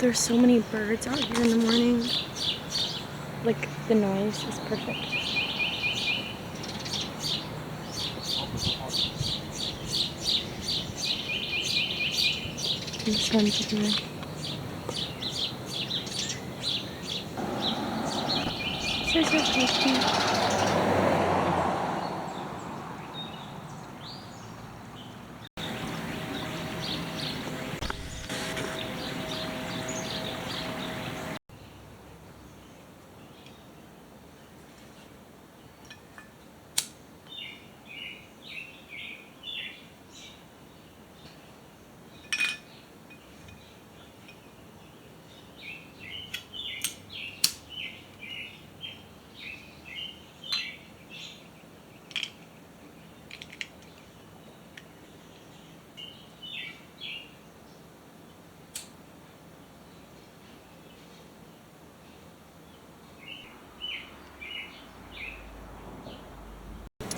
There's so many birds out here in the morning. Like, the noise is perfect. And the sun's here. So tasty.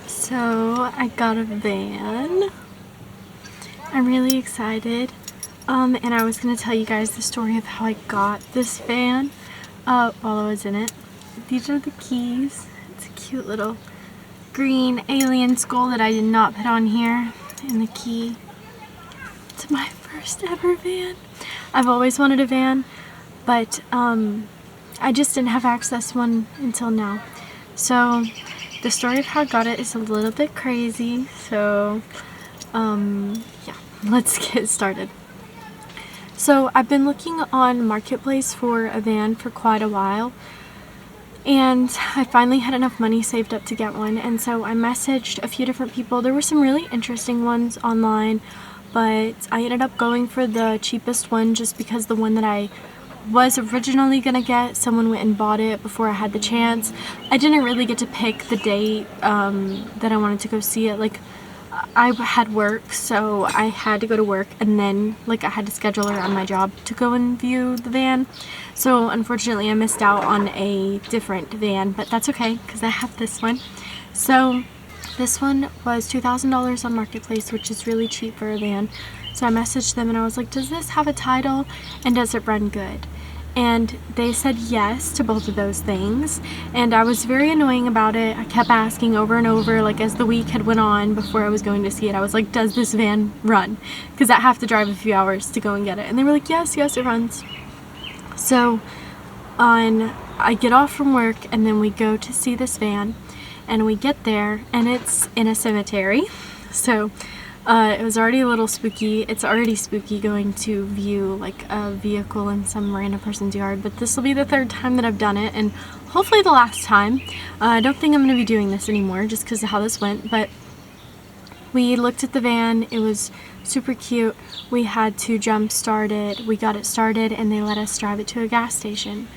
So I got a van. I'm really excited. And I was gonna tell you guys the story of how I got this van while I was in it. These are the keys. It's a cute little green alien skull that I did not put on here. And the key to my first ever van. I've always wanted a van, but I just didn't have access to one until now. So the story of how I got it is a little bit crazy, so yeah, let's get started. So I've been looking on Marketplace for a van for quite a while, and I finally had enough money saved up to get one, and so I messaged a few different people. There were some really interesting ones online, but I ended up going for the cheapest one just because the one that I was originally gonna get, someone went and bought it before I had the chance. I didn't really get to pick the date that I wanted to go see it. Like, I had work, so I had to go to work, and then like I had to schedule around my job to go and view the van. So unfortunately I missed out on a different van, but that's okay because I have this one. So this one was $2,000 on Marketplace, which is really cheap for a van. So I messaged them and I was like, does this have a title and does it run good? And they said yes to both of those things, and I was very annoying about it. I kept asking over and over, like as the week had went on before I was going to see it, I was like, does this van run? Because I have to drive a few hours to go and get it. And they were like, yes, it runs. So I get off from work and then we go to see this van, and we get there and it's in a cemetery. So it was already a little spooky. It's already spooky going to view like a vehicle in some random person's yard, but this will be the third time that I've done it, and hopefully the last time. I don't think I'm going to be doing this anymore just because of how this went, but we looked at the van. It was super cute. We had to jump start it. We got it started and they let us drive it to a gas station.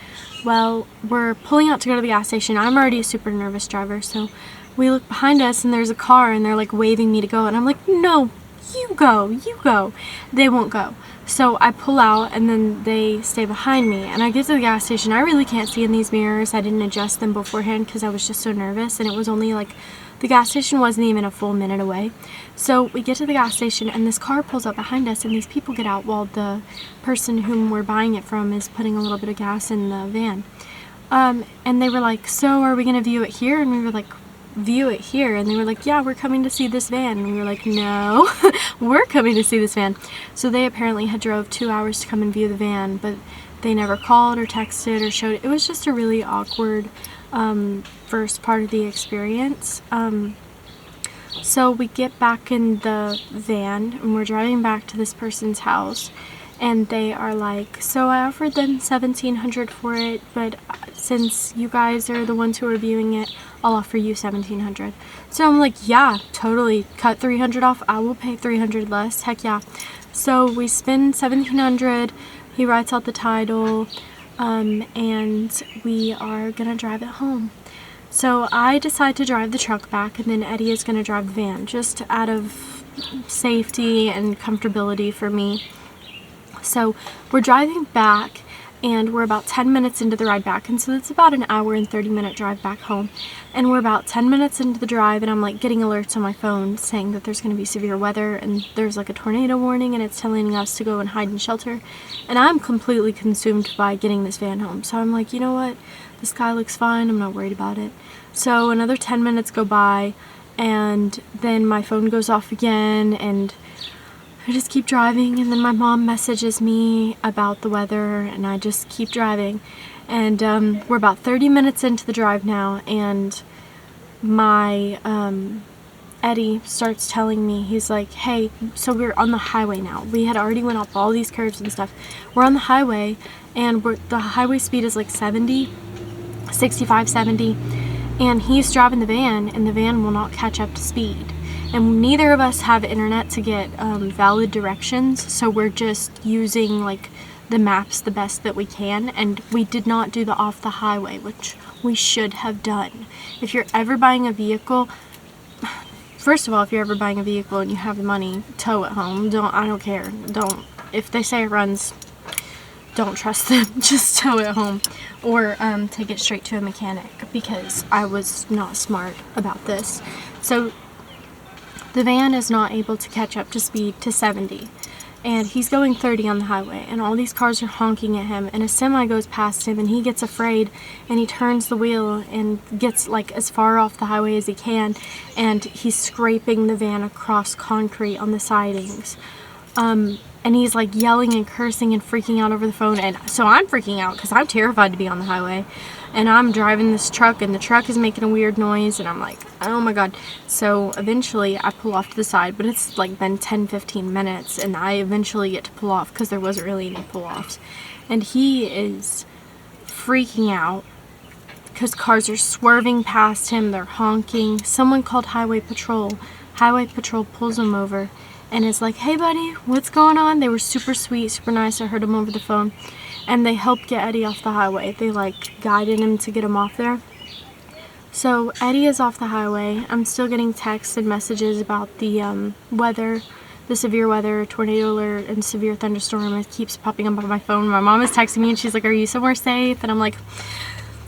Well, we're pulling out to go to the gas station. I'm already a super nervous driver, so we look behind us and there's a car and they're like waving me to go, and I'm like, no, you go. They won't go. So I pull out and then they stay behind me, and I get to the gas station. I really can't see in these mirrors. I didn't adjust them beforehand because I was just so nervous, and it was only like, the gas station wasn't even a full minute away. So we get to the gas station and this car pulls up behind us, and these people get out while the person whom we're buying it from is putting a little bit of gas in the van. And they were like, so are we gonna view it here? And we were like, view it here? And they were like, yeah, we're coming to see this van. And we were like, no, we're coming to see this van. So they apparently had drove 2 hours to come and view the van, but they never called or texted or showed it. It was just a really awkward first part of the experience. So we get back in the van and we're driving back to this person's house, and they are like, so I offered them $1,700 for it, but since you guys are the ones who are viewing it, I'll offer you $1,700. So I'm like, yeah, totally, cut $300 off. I will pay $300 less. Heck yeah. So we spend $1,700. He writes out the title, and we are gonna drive it home. So I decide to drive the truck back, and then Eddie is gonna drive the van, just out of safety and comfortability for me. So we're driving back, and we're about 10 minutes into the ride back, and so it's about an hour and 30-minute drive back home, and we're about 10 minutes into the drive, and I'm like getting alerts on my phone saying that there's going to be severe weather, and there's like a tornado warning, and it's telling us to go and hide in shelter, and I'm completely consumed by getting this van home. So I'm like, you know what, the sky looks fine, I'm not worried about it. So another 10 minutes go by, and then my phone goes off again, and I just keep driving, and then my mom messages me about the weather, and I just keep driving. And we're about 30 minutes into the drive now, and my Eddie starts telling me, he's like, hey, so we're on the highway now. We had already went up all these curves and stuff. We're on the highway, and the highway speed is like 65, 70, and he's driving the van, and the van will not catch up to speed. And neither of us have internet to get valid directions, so we're just using like the maps the best that we can, and we did not do the off the highway, which we should have done. If you're ever buying a vehicle, first of all, if you're ever buying a vehicle and you have the money, tow it home. I don't care. If they say it runs, don't trust them. Just tow it home, or take it straight to a mechanic, because I was not smart about this. So the van is not able to catch up to speed to 70, and he's going 30 on the highway, and all these cars are honking at him, and a semi goes past him, and he gets afraid, and he turns the wheel and gets like as far off the highway as he can, and he's scraping the van across concrete on the sidings. And he's like yelling and cursing and freaking out over the phone, and so I'm freaking out because I'm terrified to be on the highway, and I'm driving this truck, and the truck is making a weird noise, and I'm like, oh my god. So eventually I pull off to the side, but it's like been 10-15 minutes, and I eventually get to pull off because there wasn't really any pull-offs, and he is freaking out because cars are swerving past him, they're honking. Someone called Highway Patrol. Highway Patrol pulls him over and is like, hey buddy, what's going on? They were super sweet, super nice. I heard them over the phone, and they helped get Eddie off the highway. They like guided him to get him off there. So Eddie is off the highway. I'm still getting texts and messages about the weather, the severe weather, tornado alert, and severe thunderstorm. It keeps popping up on my phone. My mom is texting me, and she's like, are you somewhere safe? And I'm like,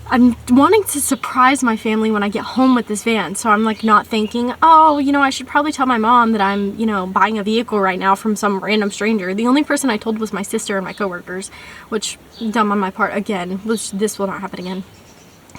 I'm wanting to surprise my family when I get home with this van, so I'm like not thinking, oh, you know, I should probably tell my mom that I'm, you know, buying a vehicle right now from some random stranger. The only person I told was my sister and my coworkers, which, dumb on my part again, which this will not happen again.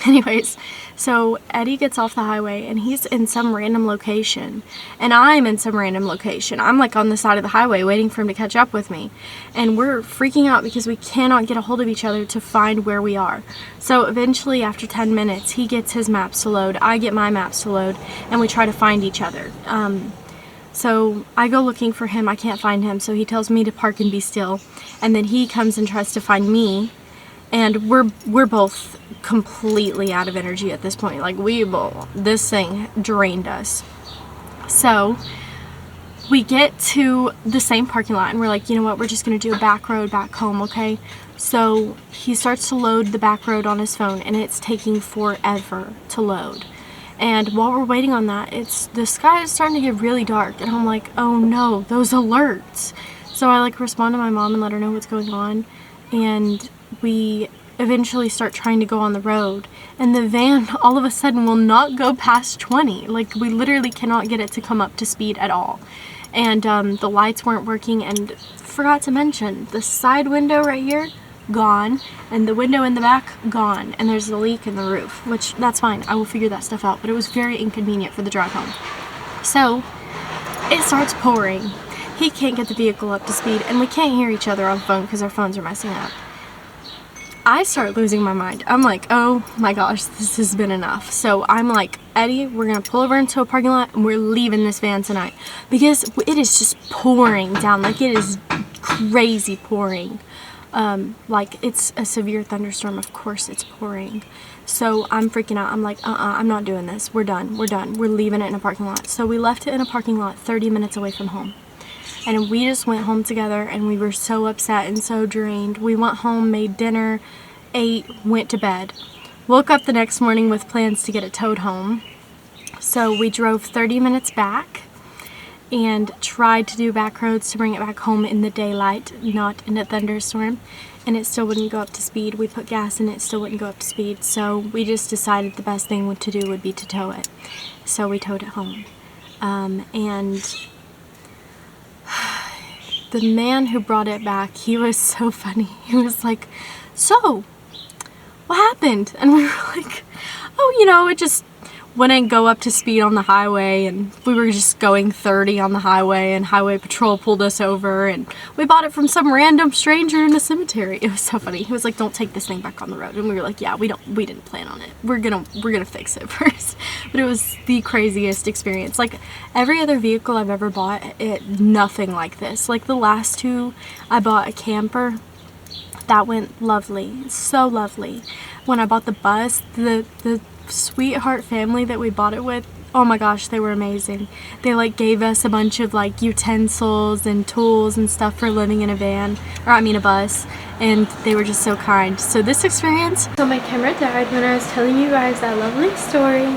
Anyways, so Eddie gets off the highway, and he's in some random location, and I'm in some random location. I'm like on the side of the highway waiting for him to catch up with me, and we're freaking out because we cannot get a hold of each other to find where we are. So eventually, after 10 minutes, he gets his maps to load, I get my maps to load, and we try to find each other. So I go looking for him, I can't find him, so he tells me to park and be still, and then he comes and tries to find me. And we're both completely out of energy at this point. Like, this thing drained us. So we get to the same parking lot, and we're like, you know what, we're just going to do a back road back home, okay? So he starts to load the back road on his phone, and it's taking forever to load. And while we're waiting on that, the sky is starting to get really dark, and I'm like, oh no, those alerts. So I like respond to my mom and let her know what's going on, and we eventually start trying to go on the road, and the van all of a sudden will not go past 20. Like, we literally cannot get it to come up to speed at all. And the lights weren't working, and forgot to mention, the side window right here, gone, and the window in the back, gone, and there's a leak in the roof, which, that's fine, I will figure that stuff out, but it was very inconvenient for the drive home. So it starts pouring. He can't get the vehicle up to speed, and we can't hear each other on the phone because our phones are messing up. I start losing my mind. I'm like, oh my gosh, this has been enough. So I'm like, Eddie, we're gonna pull over into a parking lot, and we're leaving this van tonight, because it is just pouring down. Like, it is crazy pouring. Like, it's a severe thunderstorm. Of course it's pouring. So I'm freaking out. I'm like, I'm not doing this. We're done. We're leaving it in a parking lot. So we left it in a parking lot 30 minutes away from home. And we just went home together, and we were so upset and so drained. We went home, made dinner, ate, went to bed. Woke up the next morning with plans to get it towed home. So we drove 30 minutes back, and tried to do back roads to bring it back home in the daylight, not in a thunderstorm, and it still wouldn't go up to speed. We put gas in it, still wouldn't go up to speed, so we just decided the best thing to do would be to tow it. So we towed it home. And the man who brought it back, he was so funny. He was like, "So, what happened?" And we were like, "Oh, you know, it just wouldn't go up to speed on the highway, and we were just going 30 on the highway, and highway patrol pulled us over, and we bought it from some random stranger in a cemetery." It was so funny. He was like, "Don't take this thing back on the road." And we were like, "Yeah, we didn't plan on it. We're gonna fix it first." But it was the craziest experience. Like, every other vehicle I've ever bought, nothing like this. Like, the last two, I bought a camper. That went lovely. So lovely. When I bought the bus, the sweetheart family that we bought it with, oh my gosh, they were amazing. They like gave us a bunch of like utensils and tools and stuff for living in a van, or I mean a bus, and they were just so kind. So this experience, so my camera died when I was telling you guys that lovely story.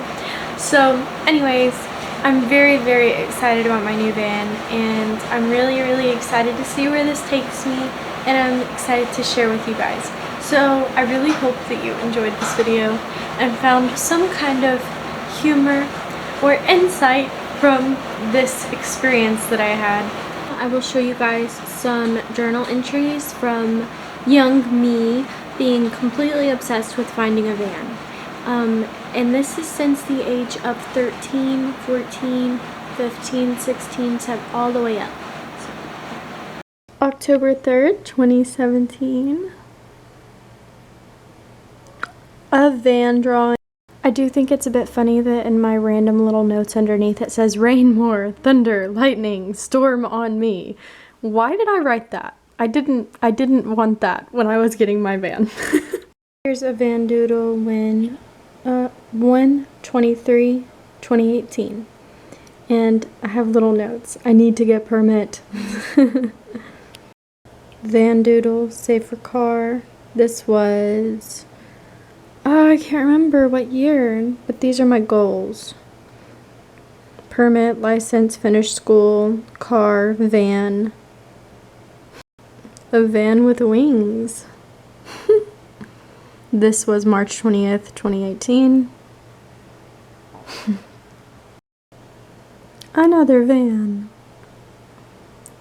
So anyways, I'm very, very excited about my new van, and I'm really, really excited to see where this takes me, and I'm excited to share with you guys. So I really hope that you enjoyed this video and found some kind of humor or insight from this experience that I had. I will show you guys some journal entries from young me being completely obsessed with finding a van. And this is since the age of 13, 14, 15, 16, 17, all the way up. October 3rd, 2017. A van drawing. I do think it's a bit funny that in my random little notes underneath it says rain more, thunder, lightning, storm on me. Why did I write that? I didn't want that when I was getting my van. Here's a van doodle when 1/23/2018. And I have little notes. I need to get permit. Van doodle, save for car. This was, oh, I can't remember what year, but these are my goals. Permit, license, finish school, car, van. A van with wings. This was March 20th, 2018. Another van.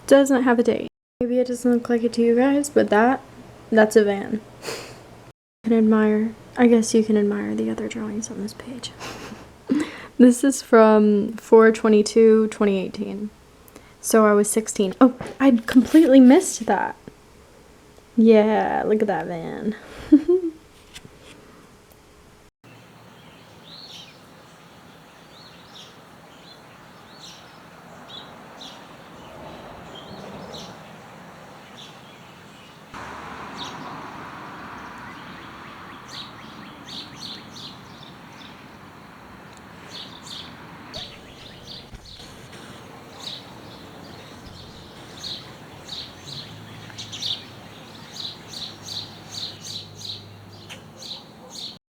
Doesn't have a date. Maybe it doesn't look like it to you guys, but that's a van. You can admire, I guess you can admire the other drawings on this page. This is from 4/22/2018. So I was 16. Oh, I'd completely missed that. Yeah, look at that van.